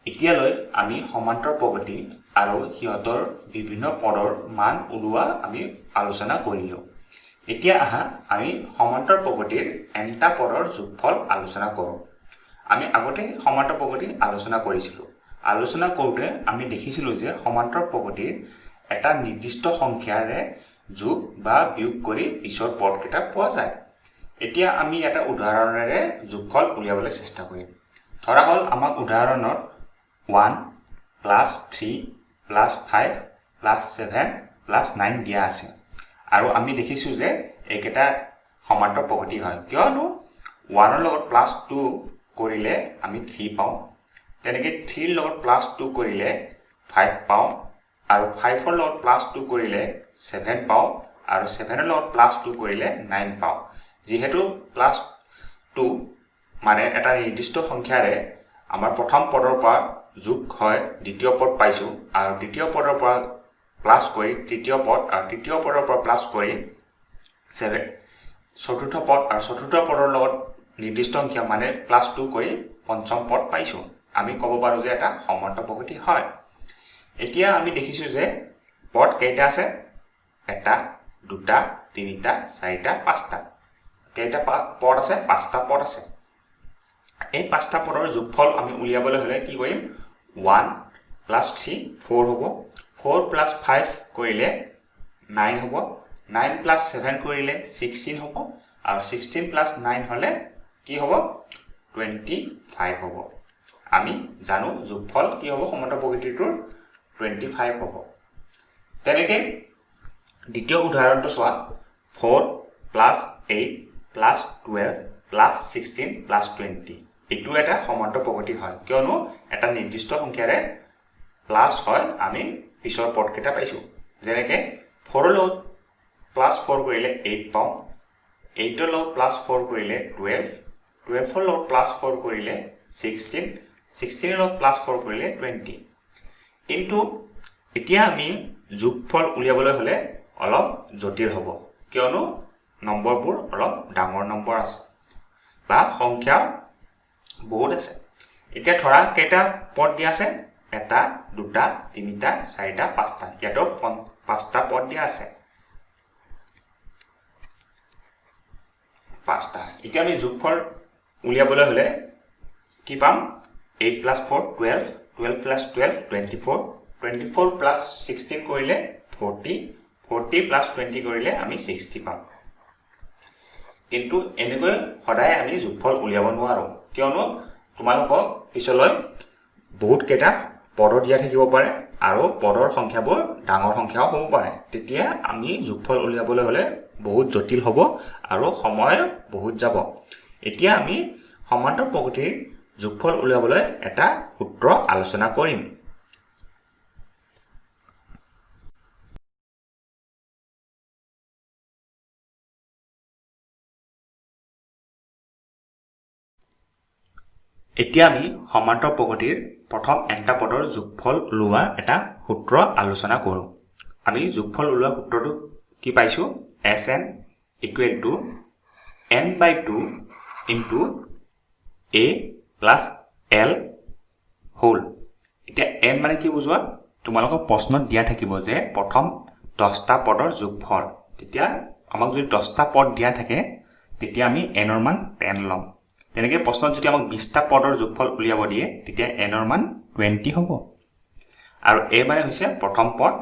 এতিয়ালৈ আমি সমান্তৰ প্ৰগতি আৰু হিয়তৰ বিভিন্ন পদৰ মান উলোৱা আমি আলোচনা কৰিলো। এতিয়া আহা আমি সমান্তৰ প্ৰগতিৰ এনটা পদৰ যোগফল আলোচনা কৰোঁ। আমি আগতে সমান্তৰ প্ৰগতি আলোচনা কৰিছিলো। আলোচনা কৰোঁতে আমি দেখিছিলো যে সমান্তৰ প্ৰগতিৰ এটা নিৰ্দিষ্ট সংখ্যাৰে যোগ বা বিয়োগ কৰি পিছৰ পদকেইটা পোৱা যায়। এতিয়া আমি এটা উদাহৰণেৰে যোগফল উলিয়াবলৈ চেষ্টা কৰিম। ধৰা হল আমাক উদাহৰণত 1 plus 3 plus 5 plus 7 plus 9 দিয়া আছে আৰু আমি দেখিছো যে এইকেইটা সমান্তৰ প্ৰগতি হয় কিয়নো 1 ৰ লগত plus 2 কৰিলে আমি 3 পাওঁ, তেনেকৈ 3 ৰ লগত plus 2 কৰিলে 5 পাওঁ আৰু 5 ৰ লগত plus 2 কৰিলে 7 পাওঁ আৰু 7 ৰ লগত plus 2 কৰিলে 9 পাওঁ। যেহেতু plus 2 মানে এটা নিৰ্দিষ্ট সংখ্যাৰে আমাৰ প্ৰথম পদৰ পৰা যোগ হয় দ্বিতীয় পদ পাইছো আৰু দ্বিতীয় পদৰ পৰা প্লাস কৰি তৃতীয় পদ আৰু তৃতীয় পদৰ পৰা প্লাস কৰি 7 চতুৰ্থ পদ আৰু চতুৰ্থ পদৰ লগত নিৰ্দিষ্ট সংখ্যা মানে প্লাস 2 কৰি পঞ্চম পদ পাইছো। আমি ক'ব পাৰো যে এটা সমান্তৰ প্ৰগতি হয়। এতিয়া আমি দেখিছো যে পদ কেইটা আছে, এটা দুটা তিনিটা চাৰিটা পাঁচটা। কেইটা পদ আছে, পাঁচটা পদ আছে। এই পাঁচটা পদৰ যোগফল আমি উলিয়াবলৈ হলে কি কৰিম, 1 plus 3 4 হ'ব, 4 plus 5 কৰিলে 9 হ'ব, 9 plus 7 কৰিলে 16 হ'ব আৰু 16 plus 9 হলে কি হ'ব 25 হ'ব। আমি জানো যোগফল কি হ'ব সমান্তৰ প্ৰগতিটোৰ 25 হ'ব। তেনেকৈ দ্বিতীয় উদাহৰণটো চোৱা, 4 plus 8 plus 12 plus 16 plus 20। এইটো এটা সমান্তৰ প্ৰগতি হয় কিয়নো এটা নিৰ্দিষ্ট সংখ্যাৰে প্লাস হয় আমি পিছৰ পদকেইটা পাইছো। যেনেকৈ 4 ৰ লগত প্লাস 4 কৰিলে 8 পাওঁ, 8 ৰ লগত প্লাস 4 কৰিলে 12, 12 ৰ লগত প্লাস 4 কৰিলে 16, 16 ৰ লগত প্লাস 4 কৰিলে 20। কিন্তু এতিয়া আমি যোগফল উলিয়াবলৈ হলে অলপ জটিল হ'ব কিয়নো নম্বৰবোৰ অলপ ডাঙৰ নম্বৰ আছে বা সংখ্যা বহুত আছে। এতিয়া ধৰা কেইটা পদ দিয়া আছে, এটা দুটা তিনিটা চাৰিটা পাঁচটা। ইয়াতো পাঁচটা পদ দিয়া আছে, পাঁচটা। এতিয়া আমি যোগফল উলিয়াবলৈ হলে কি পাম, 8 plus 4 12, 12 plus 12 24, 24 plus 16 কৰিলে 40, 40 plus 20 কৰিলে আমি 60 পাম। কিন্তু এনেকৈ সদায় আমি যোগফল উলিয়াব নোৱাৰো কিয়নো তোমালোকক পিছলৈ বহুত কেইটা পদ দিয়া থাকিব পাৰে আৰু পদৰ সংখ্যাবোৰ ডাঙৰ সংখ্যাও হ'ব পাৰে। তেতিয়া আমি যোগফল উলিয়াবলৈ হলে বহুত জটিল হ'ব আৰু সময় বহুত যাব। এতিয়া আমি সমান্তৰ প্ৰগতিৰ যোগফল উলিয়াবলৈ এটা সূত্ৰ আলোচনা কৰিম। এতিয়া আমি সমান্তৰ প্ৰগতিৰ প্ৰথম এটা পদৰ যোগফল উলিওৱা এটা সূত্ৰ আলোচনা কৰোঁ। আমি যোগফল উলিওৱা সূত্ৰটো কি পাইছো, Sn equal to n/2 into a plus l whole। এতিয়া n মানে কি বুজোৱা, তোমালোকক প্ৰশ্নত দিয়া থাকিব যে প্ৰথম 10টা পদৰ যোগফল। তেতিয়া আমাক যদি 10টা পদ দিয়া থাকে তেতিয়া আমি n ৰ মান 10 ল'ম। তেনেকৈ প্ৰশ্নত যদি আমাক 20টা পদৰ যোগফল উলিয়াব দিয়ে তেতিয়া n ৰ মান 20 হ'ব। আৰু a মানে হৈছে প্ৰথম পদ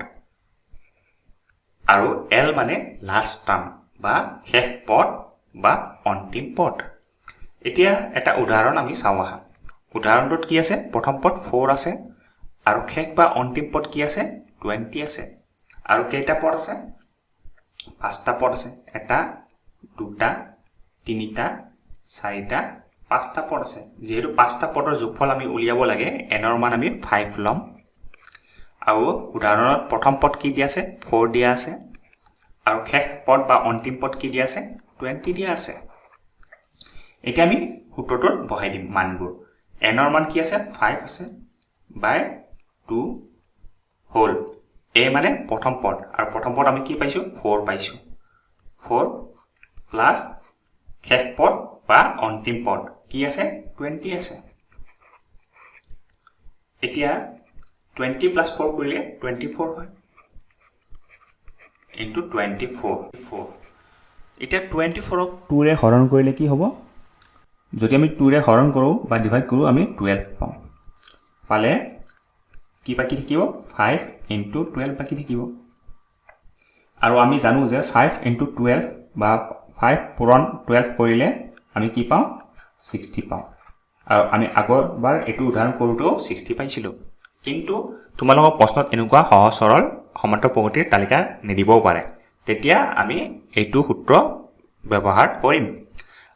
আৰু l মানে লাষ্ট টাৰ্ম বা শেষ পদ বা অন্তিম পদ। এতিয়া এটা উদাহৰণ আমি চাওঁ আহা। উদাহৰণটোত কি আছে, প্ৰথম পদ 4 আছে আৰু শেষ বা অন্তিম পদ কি আছে 20 আছে। আৰু কেইটা পদ আছে, 5টা পদ আছে, এটা দুটা তিনিটা চাৰিটা 5টা পদ আছে। যেহেতু 5টা পদৰ যোগফল আমি উলিয়াব লাগে n ৰ মান আমি 5 ল'ম। আৰু উদাহৰণত প্ৰথম পদ কি দিয়া আছে 4 দিয়া আছে আৰু শেষ পদ বা অন্তিম পদ কি দিয়া আছে 20 দিয়া আছে। এতিয়া আমি সূত্ৰটোত বহাই দিম মানবোৰ। n ৰ মান কি আছে 5 আছে বাই 2 হোল। a মানে প্ৰথম পদ আৰু প্ৰথম পদ আমি কি পাইছো 4 পাইছো, 4 প্লাস শেষ পদ বা অন্তিম পদ কি আছে 20 আছে। এতিয়া 20 প্লাছ 4 কৰিলে 24 হয় ইনটু 24 এতিয়া 24ক 2ৰে হৰণ কৰিলে কি হ'ব যদি আমি 2ৰে হৰণ কৰোঁ বা ডিভাইড কৰোঁ আমি 12 পাওঁ পালে কি বাকি থাকিব 5 ইনটু 12 বাকি থাকিব আৰু আমি জানো যে 5 ইনটু 12 বা 5 পূৰণ 12 কৰিলে আমি কি পাওঁ 60 পাওঁ আৰু আমি আগৰবাৰ এইটো উদাহৰণ কৰোঁতেও 60 পাইছিলোঁ কিন্তু তোমালোকৰ প্ৰশ্নত এনেকুৱা সহজ সৰল সমান্তৰাল প্ৰগতিৰ তালিকা নিদিবও পাৰে তেতিয়া আমি এইটো সূত্ৰ ব্যৱহাৰ কৰিম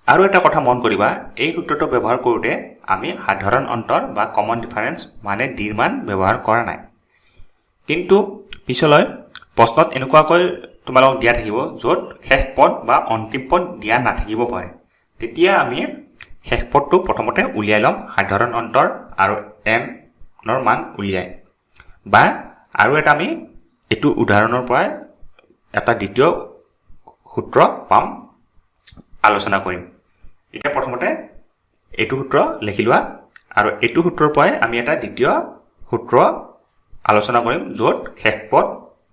আৰু এটা কথা মন কৰিবা এই সূত্ৰটো ব্যৱহাৰ কৰোঁতে আমি সাধাৰণ অন্তৰ বা কমন ডিফাৰেন্স মানে ডিৰ মান ব্যৱহাৰ কৰা নাই কিন্তু পিছলৈ প্ৰশ্নত এনেকুৱাকৈ তোমালোকক দিয়া থাকিব য'ত শেষ পদ বা অন্তিম পদ দিয়া নাথাকিব পাৰে তেতিয়া আমি শেষ পদটো প্ৰথমতে উলিয়াই ল'ম সাধাৰণ অন্তৰ আৰু এনৰ মান উলিয়াই বা আৰু এটা আমি এইটো উদাহৰণৰ পৰা এটা দ্বিতীয় সূত্ৰ পাম আলোচনা কৰিম এতিয়া প্ৰথমতে এইটো সূত্ৰ লিখি লোৱা আৰু এইটো সূত্ৰৰ পৰাই আমি এটা দ্বিতীয় সূত্ৰ আলোচনা কৰিম য'ত শেষ পদ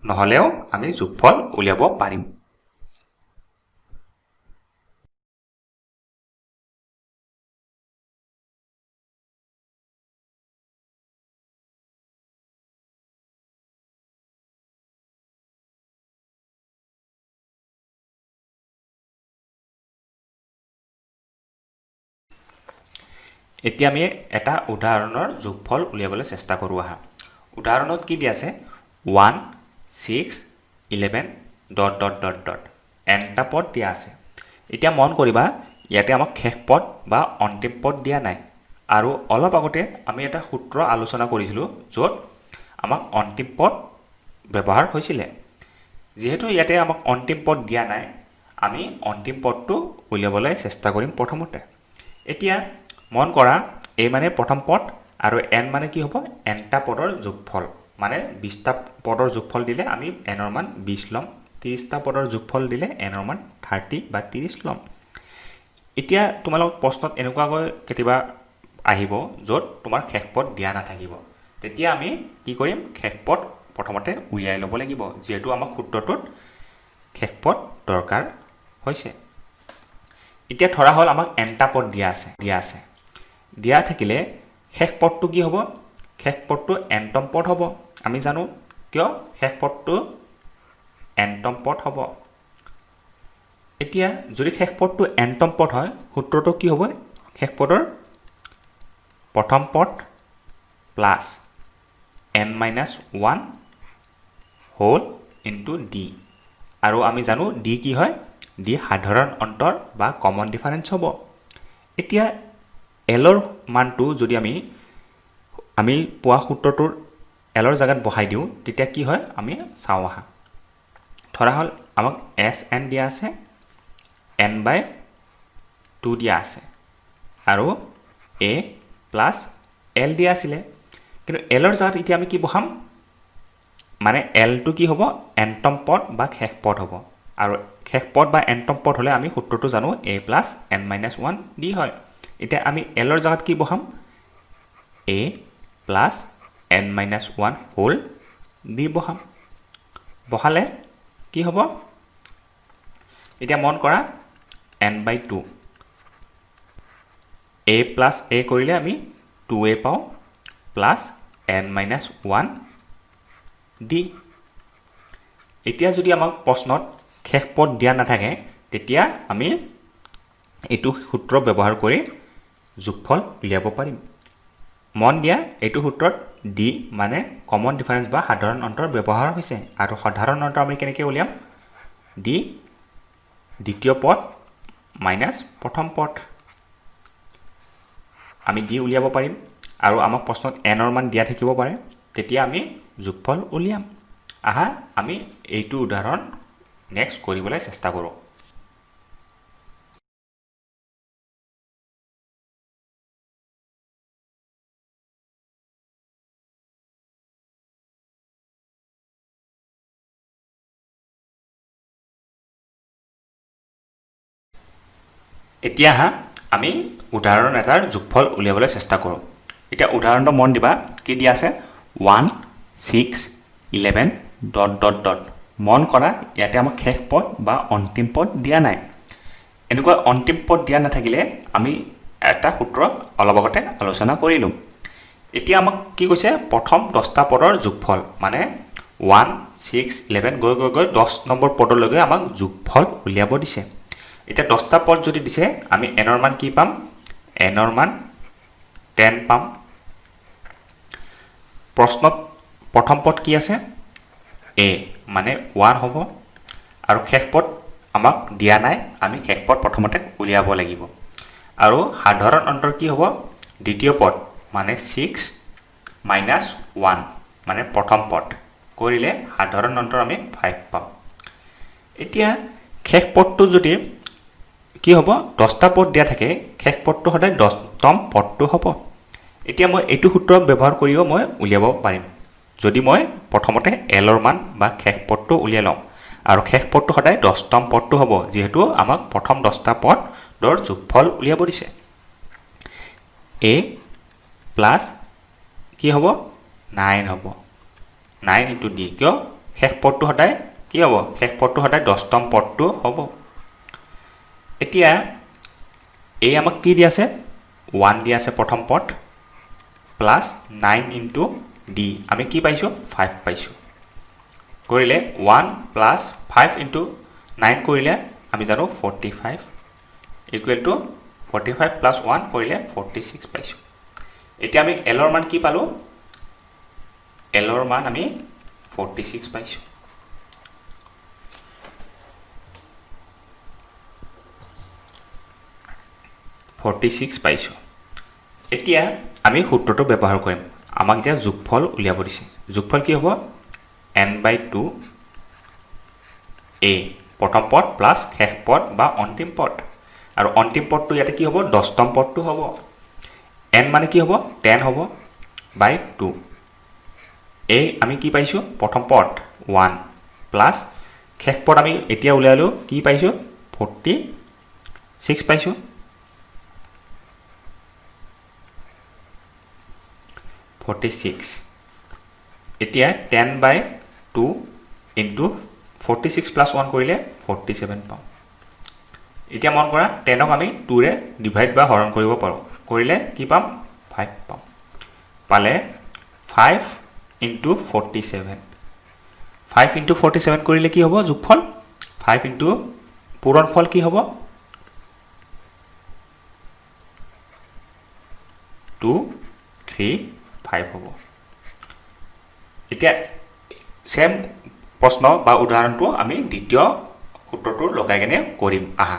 নহ'লেও আমি যোগফল উলিয়াব পাৰিম এতিয়া আমি এটা উদাহৰণৰ যোগফল উলিয়াবলৈ চেষ্টা কৰোঁ আহা উদাহৰণত কি দিয়া আছে 1 6 11 ডট ডট ডট ডট এনটা পদ দিয়া আছে এতিয়া মন কৰিবা ইয়াতে আমাক শেষ পদ বা অন্তিম পদ দিয়া নাই আৰু অলপ আগতে আমি এটা সূত্ৰ আলোচনা কৰিছিলোঁ য'ত আমাক অন্তিম পদ ব্যৱহাৰ হৈছিলে যেহেতু ইয়াতে আমাক অন্তিম পদ দিয়া নাই আমি অন্তিম পদটো উলিয়াবলৈ চেষ্টা কৰিম প্ৰথমতে এতিয়া মন কৰা a মানে প্ৰথম পদ আৰু n মানে কি হ'ব nটা পদৰ যোগফল মানে 20টা পদৰ যোগফল দিলে আমি n ৰ মান 20 লম 30টা পদৰ যোগফল দিলে n ৰ মান 30 বা 30 লম এতিয়া তোমালোক প্ৰশ্নত এনেকুৱাকৈ কেতিয়াবা আহিব য'ত তোমাৰ শেষ পদ দিয়া নাথাকিব তেতিয়া আমি কি কৰিম শেষ পদ প্ৰথমতে উলিয়াই ল'ব লাগিব যেহেতু আমাক সূত্ৰটোত শেষ পদ দৰকাৰ হৈছে এতিয়া ধৰা হ'ল আমাক nটা পদ দিয়া আছে দিয়া থাকিলে শেষ পদটো কি হ'ব শেষ পদটো nতম পদ হ'ব আমি জানো কিয় শেষ পদটো nতম পদ হ'ব এতিয়া যদি শেষ পদটো nতম পদ হয় সূত্ৰটো কি হ'ব শেষ পদৰ প্ৰথম পদ plus n-1 whole into d আৰু আমি জানো d কি হয় d সাধাৰণ অন্তৰ বা কমন ডিফাৰেন্স হ'ব এতিয়া এলৰ মানটো যদি আমি পোৱা সূত্ৰটোৰ এলৰ জাগাত বহাই দিওঁ তেতিয়া কি হয় আমি চাওঁ আহা ধৰা হ'ল আমাক sn দিয়া আছে n/2 দিয়া আছে আৰু a প্লাছ l দিয়া আছিলে কিন্তু এলৰ জাগাত এতিয়া আমি কি বহাম মানে lটো কি হ'ব nতম পদ বা শেষ পদ হ'ব আৰু শেষ পদ বা nতম পদ হ'লে আমি সূত্ৰটো জানো a প্লাছ n-1 d হয় এতিয়া আমি এলৰ জাগাত কি বহাম a plus n-1 whole d বহালে কি হ'ব এতিয়া মন কৰা n/2 a প্লাছ a কৰিলে আমি 2a পাওঁ প্লাছ n-1 d এতিয়া যদি আমাক প্ৰশ্নত শেষ পদ দিয়া নাথাকে তেতিয়া আমি এইটো সূত্ৰ ব্যৱহাৰ কৰি যোগফল উলিয়াব পাৰিম মন দিয়া এইটো সূত্ৰত d মানে কমন ডিফাৰেন্স বা সাধাৰণ অন্তৰ ব্যৱহাৰ হৈছে আৰু সাধাৰণ অন্তৰ আমি কেনেকৈ উলিয়াম d দ্বিতীয় পদ মাইনাছ প্ৰথম পদ আমি d উলিয়াব পাৰিম আৰু আমাক প্ৰশ্নত n ৰ মান দিয়া থাকিব পাৰে তেতিয়া আমি যোগফল উলিয়াম আহা আমি এইটো উদাহৰণ নেক্সট কৰিবলৈ চেষ্টা কৰোঁ এতিয়া আমি উদাহৰণ এটাৰ যোগফল উলিয়াবলৈ চেষ্টা কৰোঁ এতিয়া উদাহৰণটো মন দিবা কি দিয়া আছে 1 6 11 ডট ডট ডট মন কৰা ইয়াতে আমাক শেষ পদ বা অন্তিম পদ দিয়া নাই এনেকুৱা অন্তিম পদ দিয়া নাথাকিলে আমি এটা সূত্ৰ অলপ আগতে আলোচনা কৰিলো এতিয়া আমাক কি কৈছে প্ৰথম 10টা পদৰ যোগফল মানে 1 6 11 গৈ গৈ গৈ 10 নম্বৰ পদলৈকে আমাক যোগফল উলিয়াব দিছে এতিয়া 10টা পদ যদি দিছে আমি n ৰ মান কি পাম n ৰ মান 10 পাম প্ৰশ্নত প্ৰথম পদ কি আছে a মানে 1 হ'ব আৰু শেষ পদ আমাক দিয়া নাই আমি শেষ পদ প্ৰথমতে উলিয়াব লাগিব আৰু সাধাৰণ অন্তৰ কি হ'ব দ্বিতীয় পদ মানে 6 minus 1 মানে প্ৰথম পদ কৰিলে সাধাৰণ অন্তৰ আমি 5 পাম এতিয়া শেষ পদটো যদি কি হ'ব 10টা পদ দিয়া থাকে শেষ পদটো সদায় 10তম পদটো হ'ব এতিয়া মই এইটো সূত্ৰ ব্যৱহাৰ কৰিও মই উলিয়াব পাৰিম যদি মই প্ৰথমতে l ৰ মান বা শেষ পদটো উলিয়াই লওঁ আৰু শেষ পদটো সদায় 10তম পদটো হ'ব যেহেতু আমাক প্ৰথম 10টা পদৰ যোগফল উলিয়াব দিছে a প্লাস কি হ'ব 9 হ'ব 9 ইনটু d কিয় শেষ পদটো সদায় কি হ'ব শেষ পদটো সদায় 10তম পদটো হ'ব এতিয়া a আমাক কি দি আছে 1 দি আছে প্ৰথম পদ প্লাস 9 ইনটু d আমি কি পাইছো 5 পাইছো কৰিলে 1 প্লাস 5 ইনটু 9 কৰিলে আমি জানো 45 ইকুৱেল টু 45 প্লাস 1 কৰিলে 46 পাইছো এতিয়া আমি l ৰ মান কি পালো l ৰ মান আমি 46 পাইছো এতিয়া আমি সূত্ৰটো ব্যৱহাৰ কৰিম আমাক এতিয়া যোগফল উলিয়াব দিছে যোগফল কি হ'ব n/2 a প্ৰথম পদ প্লাস শেষ পদ বা অন্তিম পদ আৰু অন্তিম পদটো ইয়াতে কি হ'ব 10তম পদটো হ'ব n মানে কি হ'ব 10 হ'ব বাই 2 a আমি কি পাইছো প্ৰথম পদ 1 প্লাস শেষ পদ আমি এতিয়া উলিয়ালো কি পাইছো 46 পাইছো এতিয়া 10/2 ইনটু 46 প্লাস 1 কৰিলে 47 পাম এতিয়া মন কৰা 10ক আমি 2 ৰে ডিভাইড বা হৰণ কৰিব পাৰো কৰিলে কি পাম 5 পাম পালে 5 ইনটু 47 5 ইনটু 47 কৰিলে কি হ'ব যোগফল 5 ইনটু পূৰণফল কি হ'ব 2 3 5 হ'ব এতিয়া সেম প্ৰশ্ন বা উদাহৰণটো আমি দ্বিতীয় সূত্ৰটো লগাই কেনে কৰিম আহা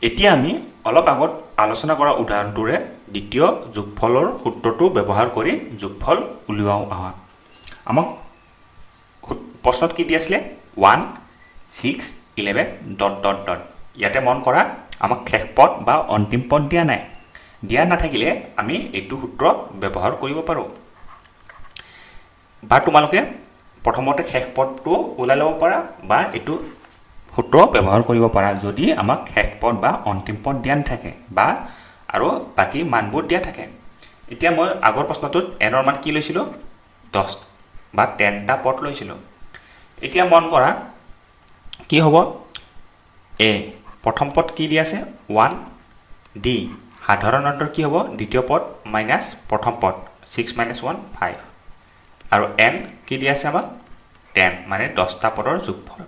এতিয়া আমি অলপ আগত আলোচনা কৰা উদাহৰণটোৰে দ্বিতীয় যোগফলৰ সূত্ৰটো ব্যৱহাৰ কৰি যোগফল উলিয়াও আহা আমাক প্ৰশ্নত কি দি আছিল 1 6 11 ডট ডট ডট ইয়াতে মন কৰা আমাক শেষ পদ বা অন্তিম পদ দিয়া নাই দিয়া নাথাকিলে আমি এইটো সূত্ৰ ব্যৱহাৰ কৰিব পাৰো বা তোমালোকে প্ৰথমতে শেষ পদটো উলাই ল'ব পাৰা বা এইটো সূত্ৰ ব্যৱহাৰ কৰিব পাৰা যদি আমাক শেষ পদ বা অন্তিম পদ দিয়া নাথাকে বা আৰু বাকি মানবোৰ দিয়া থাকে এতিয়া মই আগৰ প্ৰশ্নটোত n ৰ মান কি লৈছিলো 10 বা 10টা পদ লৈছিলো এতিয়া মন কৰা কি হ'ব a প্ৰথম পদ কি দি আছে 1 d সাধাৰণ অন্তৰ কি হ'ব দ্বিতীয় পদ মাইনাস প্ৰথম পদ 6 - 1 5 আৰু n কি দি আছে আমাক 10 মানে 10টা পদৰ যোগফল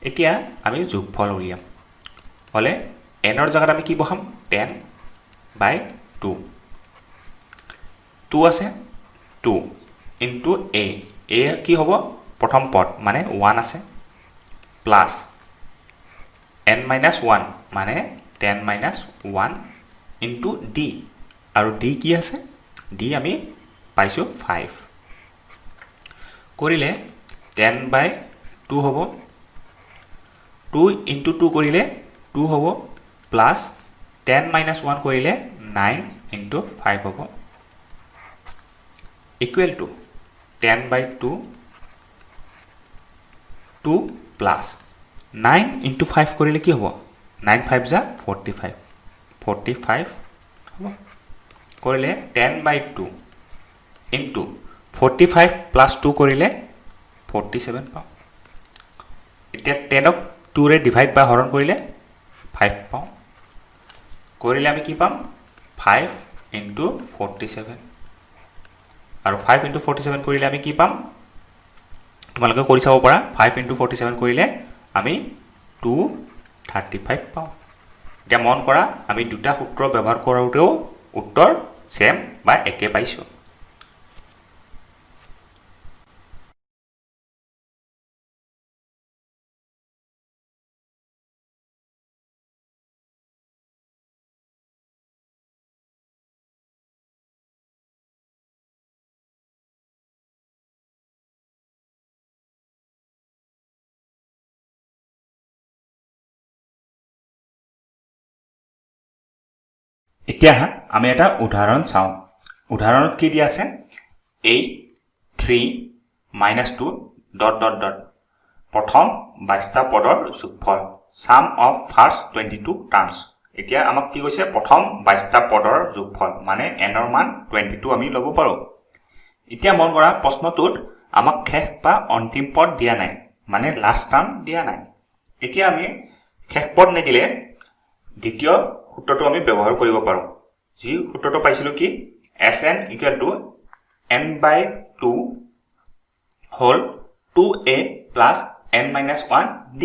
এতিয়া আমি যোগফল উলিয়াম হলে n ৰ জায়গাত আমি কি বহাম 10/2 2 আছে 2 ইনটু a কি হ'ব প্ৰথম পদ মানে 1 আছে প্লাস n - 1 মানে 10 - 1 ইনটু d আৰু d কি আছে d আমি পাইছো 5 কৰিলে 10/2 হ'ব 2 into 2 কৰিলে 2 হ'ব প্লাছ 10 minus 1 কৰিলে 9 into 5 হ'ব equal to 10 by 2 2 plus 9 into 5 কৰিলে কি হ'ব 9 5 যা 45 45 হ'ব কৰিলে 10 by 2 into 45 plus 2 কৰিলে 47 পাওঁ এতিয়া 10 ক 2 ৰে ডিভাইড বা হৰণ কৰিলে 5 পাওঁ কৰিলে আমি কি পাম 5 into 47 আৰু 5 into 47 কৰিলে আমি কি পাম তোমালোকে কৰি চাব পাৰা 5 into 47 কৰিলে আমি 235 পাওঁ এতিয়া মন কৰা আমি দুটা সূত্ৰ ব্যৱহাৰ কৰোঁতেও উত্তৰ সেম বা একে পাইছো এতিয়া আমি এটা উদাহৰণ চাওঁ উদাহৰণত কি দিয়া আছে 8 3 -2 ... প্ৰথম 22টা পদৰ যোগফল sum of first 22 terms এতিয়া আমাক কি কৈছে প্ৰথম 22টা পদৰ যোগফল মানে n ৰ মান 22 আমি ল'ব পাৰো এতিয়া মন কৰা প্ৰশ্নটোত আমাক শেষ বা অন্তিম পদ দিয়া নাই মানে লাষ্ট টাৰ্ম দিয়া নাই এতিয়া আমি শেষ পদ নিদিলে দ্বিতীয় সূত্ৰটো আমি ব্যৱহাৰ কৰিব পাৰো যি সূত্ৰটো পাইছিলো কি Sn = n/2 whole 2a plus n-1 d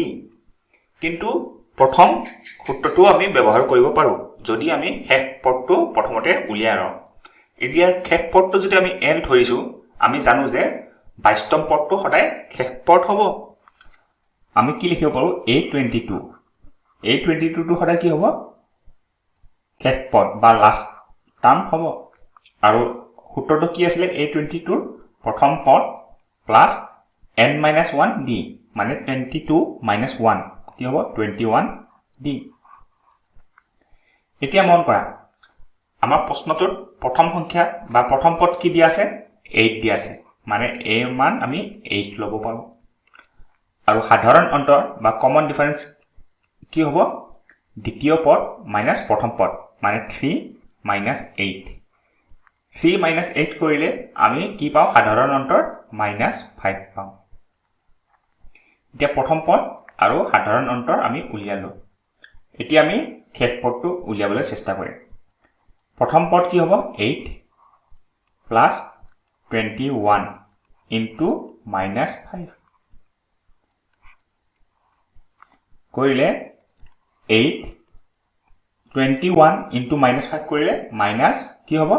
কিন্তু প্ৰথম সূত্ৰটো আমি ব্যৱহাৰ কৰিব পাৰো যদি আমি শেষ পদটো প্ৰথমতে উলিয়াই লওঁ এতিয়া শেষ পদটো যদি আমি n ধৰিছো আমি জানো যে 22তম পদটো সদায় শেষ পদ হ'ব আমি কি লিখিব পাৰো a22 টো সদায় কি হ'ব শেষ পদ বা লাষ্ট টাৰ্ম হ'ব আৰু সূত্ৰটো কি আছিল a22 ৰ প্ৰথম পদ প্লাস n-1 d মানে 22 - 1 কি হ'ব 21 d এতিয়া মন কৰা আমাৰ প্ৰশ্নটোত প্ৰথম সংখ্যা বা প্ৰথম পদ কি দিয়া আছে 8 দিয়া আছে মানে a ৰ মান আমি 8 ল'ব পাৰো আৰু সাধাৰণ অন্তৰ বা কমন ডিফাৰেন্স কি হ'ব দ্বিতীয় পদ মাইনাস প্ৰথম পদ মানে 3 - 8 3 - 8 কৰিলে আমি কি পাওঁ সাধাৰণ অন্তৰ -5 পাওঁ এতিয়া প্ৰথম পদ আৰু সাধাৰণ অন্তৰ আমি উলিয়ালো এতিয়া আমি শেষ পদটো উলিয়াবলৈ চেষ্টা কৰিম প্ৰথম পদ কি হ'ব 8 plus 21 into -5 কৰিলে 8 21 into -5 কৰিলে মাইনাস কি হ'ব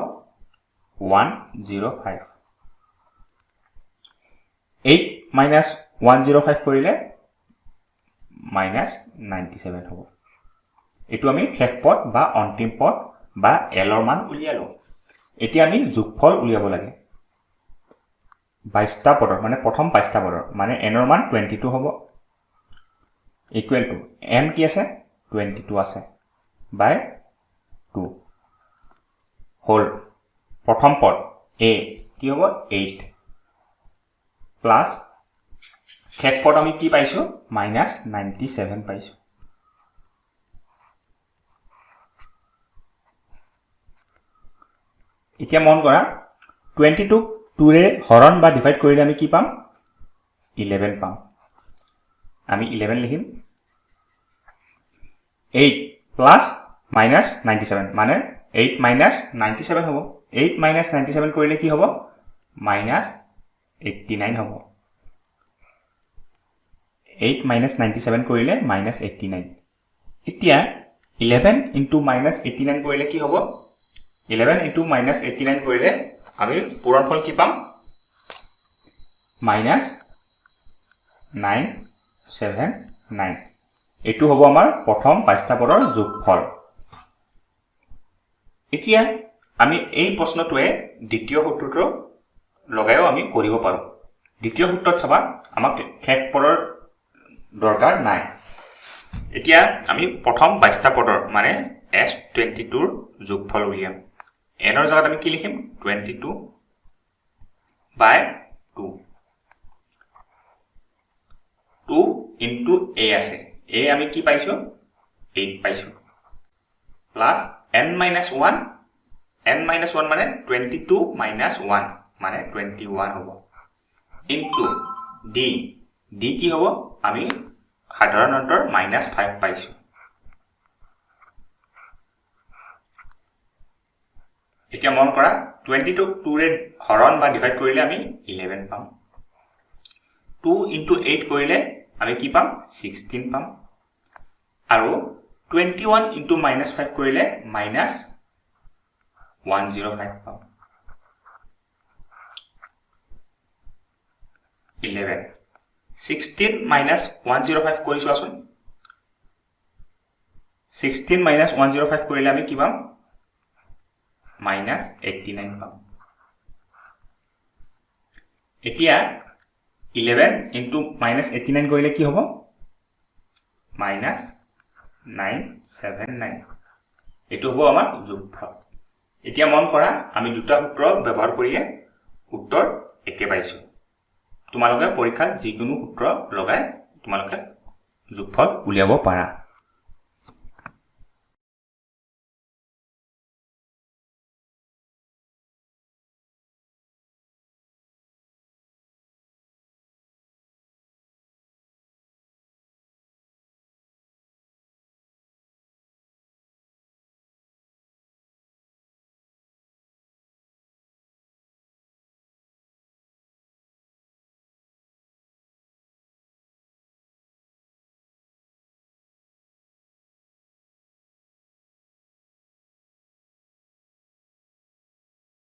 105 8 - 105 কৰিলে -97 হ'ব এটো আমি শেষ পদ বা অন্তিম পদ বা l ৰ মান উলিয়ালো এতিয়া আমি যোগফল উলিয়াব লাগে 22টা পদৰ মানে প্ৰথম 22টা পদৰ মানে n ৰ মান 22 হ'ব ইকুৱেল টু n কি আছে 22 আছে বাই 2 হোল প্ৰথম পদ a কি হ'ব 8 প্লাস শেষ পদ আমি কি পাইছো -97 পাইছো এতিয়া মন কৰা 22 2 ৰে হৰণ বা ডিভাইড কৰিলে আমি কি পাম 11 পাম আমি 11 লিখিম 8 plus -97 মানে 8 - 97 হ'ব 8 - 97 কৰিলে কি হ'ব -89 হ'ব 8 - 97 কৰিলে -89 এতিয়া 11 into -89 কৰিলে কি হ'ব 11 into -89 কৰিলে আমি পূৰণফল কি পাম -979 এটো হ'ব আমাৰ প্ৰথম 22টা পদৰ যোগফল এতিয়া আমি এই প্ৰশ্নটোৱে দ্বিতীয় সূত্ৰটো লগাইও আমি কৰিব পাৰো দ্বিতীয় সূত্ৰত চাবা আমাক শেষ পদৰ দৰকাৰ নাই এতিয়া আমি প্ৰথম 22টা পদৰ মানে S22 ৰ যোগফল উলিয়াম n ৰ জায়গাত আমি কি লিখিম 22/2 2 into a আছে a আমি কি পাইছো 8 পাইছো প্লাস n minus 1 মানে 22 minus 1 মানে 21 হ'ব into d কি হ'ব আমি সাধাৰণ অন্তৰ -5 পাইছো এতিয়া মন কৰা 22 2 ৰে হৰণ বা ডিভাইড কৰিলে আমি 11 পাম 2 into 8 কৰিলে আমি কি পাম 16 পাম আৰু 21 into -5 কৰিলে -105 পাম 11 16 minus 105 কৰিছো আসুন 16 minus 105 কৰিলে আমি কি পাম -89 পাম এতিয়া 11 into -89 কৰিলে কি হ'ব -979 এটো হ'ব আমাৰ যোগফল এতিয়া মন কৰা আমি দুটা সূত্ৰ ব্যৱহাৰ কৰি উত্তৰ একে পাইছো তোমালোকে পৰীক্ষাত যিকোনো সূত্ৰ লগাই তোমালোকে যোগফল উলিয়াব পাৰা